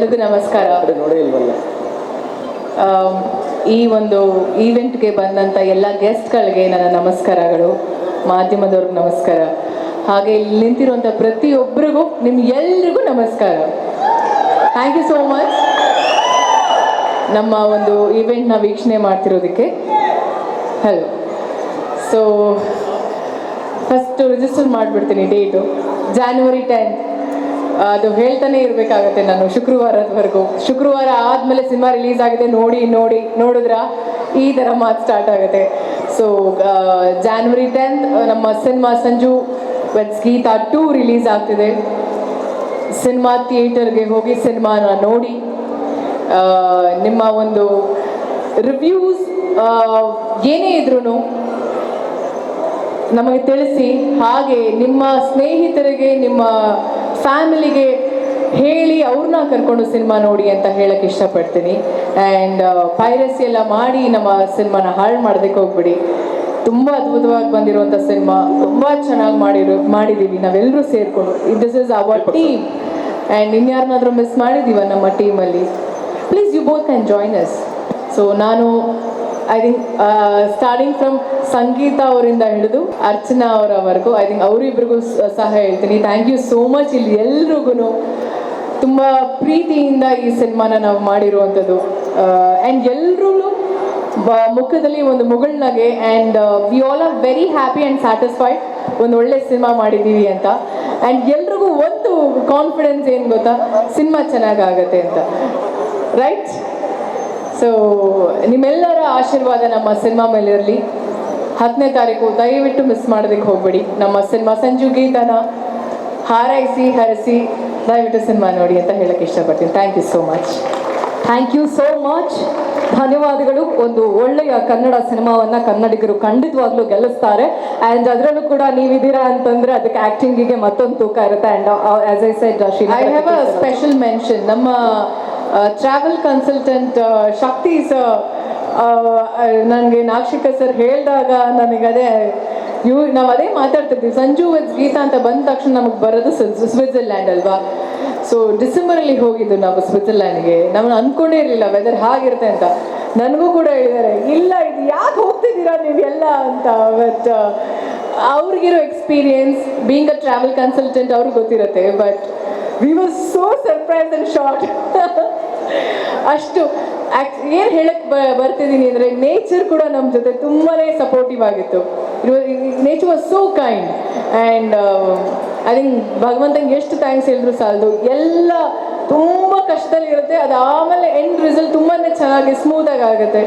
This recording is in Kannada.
ಎಲ್ರಿಗೂ ನಮಸ್ಕಾರ. ಈ ಒಂದು ಈವೆಂಟ್ಗೆ ಬಂದಂಥ ಎಲ್ಲ ಗೆಸ್ಟ್ಗಳಿಗೆ ನನ್ನ ನಮಸ್ಕಾರಗಳು, ಮಾಧ್ಯಮದವ್ರಿಗೆ ನಮಸ್ಕಾರ, ಹಾಗೆ ಇಲ್ಲಿ ನಿಂತಿರುವಂಥ ಪ್ರತಿಯೊಬ್ಬರಿಗೂ ನಿಮ್ಗೆಲ್ರಿಗೂ ನಮಸ್ಕಾರ. ಥ್ಯಾಂಕ್ ಯು ಸೋ ಮಚ್ ನಮ್ಮ ಒಂದು ಈವೆಂಟ್ನ ವೀಕ್ಷಣೆ ಮಾಡ್ತಿರೋದಕ್ಕೆ. ಹಲೋ. ಸೊ ಫಸ್ಟು ರಿಜಿಸ್ಟರ್ ಮಾಡಿಬಿಡ್ತೀನಿ ಡೇಟು, January 10th. ಅದು ಹೇಳ್ತಾನೆ ಇರಬೇಕಾಗತ್ತೆ ನಾನು ಶುಕ್ರವಾರದವರೆಗೂ. ಶುಕ್ರವಾರ ಆದಮೇಲೆ ಸಿನಿಮಾ ರಿಲೀಸ್ ಆಗಿದೆ, ನೋಡಿದ್ರ ಈ ಥರ ಮಾತು ಸ್ಟಾರ್ಟ್ ಆಗುತ್ತೆ. ಸೊ January 10th ನಮ್ಮ cinema Sanju with Geetha 2 release ಆಗ್ತಿದೆ. ಸಿನಿಮಾ ಥಿಯೇಟರ್ಗೆ ಹೋಗಿ ಸಿನಿಮಾನ ನೋಡಿ ನಿಮ್ಮ ಒಂದು ರಿವ್ಯೂಸ್ ಏನೇ ಇದ್ರೂ ನಮಗೆ ತಿಳಿಸಿ, ಹಾಗೆ ನಿಮ್ಮ ಸ್ನೇಹಿತರಿಗೆ ನಿಮ್ಮ ಫ್ಯಾಮಿಲಿಗೆ ಹೇಳಿ ಅವ್ರನ್ನ ಕರ್ಕೊಂಡು ಸಿನಿಮಾ ನೋಡಿ ಅಂತ ಹೇಳಕ್ಕೆ ಇಷ್ಟಪಡ್ತೀನಿ. ಆ್ಯಂಡ್ ಪೈರಸಿ ಎಲ್ಲ ಮಾಡಿ ನಮ್ಮ ಸಿನಿಮಾನ ಹಾಳು ಮಾಡೋದಕ್ಕೆ ಹೋಗ್ಬಿಡಿ. ತುಂಬ ಅದ್ಭುತವಾಗಿ ಬಂದಿರುವಂಥ ಸಿನಿಮಾ, ತುಂಬ ಚೆನ್ನಾಗಿ ಮಾಡಿದ್ದೀವಿ ನಾವೆಲ್ಲರೂ ಸೇರಿಕೊಂಡು. This is our team. And ಇನ್ಯಾರನ್ನಾದರೂ ಮಿಸ್ ಮಾಡಿದ್ದೀವ ನಮ್ಮ ಟೀಮಲ್ಲಿ, please you both can join us. So ನಾನು I think starting from Sangeetha ಅವರಿಂದ ಹಿಡಿದು ಅರ್ಚನಾ ಅವರವರೆಗೂ ಐ ಥಿಂಕ್ ಅವರಿಬ್ರಿಗೂ ಸಹ ಹೇಳ್ತೀನಿ ಥ್ಯಾಂಕ್ ಯು ಸೋ ಮಚ್. ಇಲ್ಲಿ ಎಲ್ರಿಗೂ ತುಂಬ ಪ್ರೀತಿಯಿಂದ ಈ ಸಿನಿಮಾನ ನಾವು ಮಾಡಿರುವಂಥದ್ದು. ಆ್ಯಂಡ್ ಎಲ್ಲರೂ ಮುಖದಲ್ಲಿ ಒಂದು ಮುಗುಳ್ನಗೆ. And we all are very happy and satisfied ಒಂದು ಒಳ್ಳೆ ಸಿನಿಮಾ ಮಾಡಿದ್ದೀವಿ ಅಂತ. ಆ್ಯಂಡ್ ಎಲ್ರಿಗೂ ಒಂದು ಕಾನ್ಫಿಡೆನ್ಸ್ ಏನು ಗೊತ್ತಾ, ಸಿನಿಮಾ ಚೆನ್ನಾಗಾಗತ್ತೆ ಅಂತ, ರೈಟ್? ಸೊ ನಿಮ್ಮೆಲ್ಲರ ಆಶೀರ್ವಾದ ನಮ್ಮ ಸಿನಿಮಾ ಮೇಲಿರಲಿ. 10ನೇ ತಾರೀಕು ದಯವಿಟ್ಟು ಮಿಸ್ ಮಾಡೋದಕ್ಕೆ ಹೋಗ್ಬೇಡಿ. ನಮ್ಮ ಸಿನಿಮಾ ಸಂಜು ಗೀತನ ಹಾರೈಸಿ ಹರಸಿ ದಯವಿಟ್ಟು ಸಿನಿಮಾ ನೋಡಿ ಅಂತ ಹೇಳಕ್ಕೆ ಇಷ್ಟಪಡ್ತೀನಿ. Thank you so much. Thank you so much. ಧನ್ಯವಾದಗಳು. ಒಂದು ಒಳ್ಳೆಯ ಕನ್ನಡ ಸಿನಿಮಾವನ್ನು ಕನ್ನಡಿಗರು ಖಂಡಿತವಾಗ್ಲೂ ಗೆಲ್ಲಿಸ್ತಾರೆ. ಆ್ಯಂಡ್ ಅದರಲ್ಲೂ ಕೂಡ ನೀವಿದ್ದೀರಾ ಅಂತಂದರೆ ಅದಕ್ಕೆ ಆ್ಯಕ್ಟಿಂಗಿಗೆ ಮತ್ತೊಂದು ತೂಕ ಇರುತ್ತೆ. And as I said, I have a special mention. ನಮ್ಮ ಟ್ರಾವೆಲ್ ಕನ್ಸಲ್ಟೆಂಟ್ ಶಕ್ತಿ ಸರ್ ನನಗೆ ನಾಕ್ಷಿಕ ಸರ್ ಹೇಳಿದಾಗ ನನಗದೇ ನಾವು ಅದೇ ಮಾತಾಡ್ತಿದ್ವಿ. ಸಂಜು ವಿತ್ ಗೀತಾ ಅಂತ ಬಂದ ತಕ್ಷಣ ನಮಗೆ ಬರೋದು ಸ್ವಿಟ್ಜರ್ಲ್ಯಾಂಡ್ ಅಲ್ವಾ. ಸೊ ಡಿಸೆಂಬರಲ್ಲಿ ಹೋಗಿದ್ದು ನಾವು ಸ್ವಿಟ್ಜರ್ಲ್ಯಾಂಡ್ಗೆ. ನಮ್ಮನ್ನು ಅಂದ್ಕೊಂಡೇ ಇರಲಿಲ್ಲ ವೆದರ್ ಹಾಗಿರುತ್ತೆ ಅಂತ. ನನಗೂ ಕೂಡ ಹೇಳಿದ್ದಾರೆ, ಇಲ್ಲ ಇದು ಯಾಕೆ ಹೋಗ್ತಿದ್ದೀರಾ ನೀವೆಲ್ಲ ಅಂತ. ಬಟ್ ಅವ್ರಿಗಿರೋ experience being a travel consultant ಅವ್ರಿಗೆ ಗೊತ್ತಿರುತ್ತೆ. But we was so surprise and shock. ಅಷ್ಟು ಏನು ಹೇಳಕ್ಕೆ ಬರ್ತಿದ್ದೀನಿ ಅಂದರೆ, ನೇಚರ್ ಕೂಡ ನಮ್ಮ ಜೊತೆ ತುಂಬಾ ಸಪೋರ್ಟಿವ್ ಆಗಿತ್ತು. Nature was so kind. And I think ಭಗವಂತಂಗೆ ಎಷ್ಟು ಥ್ಯಾಂಕ್ಸ್ ಹೇಳಿದ್ರು ಸಾಲದು. ಎಲ್ಲ ತುಂಬ ಕಷ್ಟದಲ್ಲಿರುತ್ತೆ, ಅದಾದಮೇಲೆ ಎಂಡ್ ರಿಸಲ್ಟ್ ತುಂಬಾ ಚೆನ್ನಾಗಿ ಸ್ಮೂತಾಗಿ ಆಗುತ್ತೆ.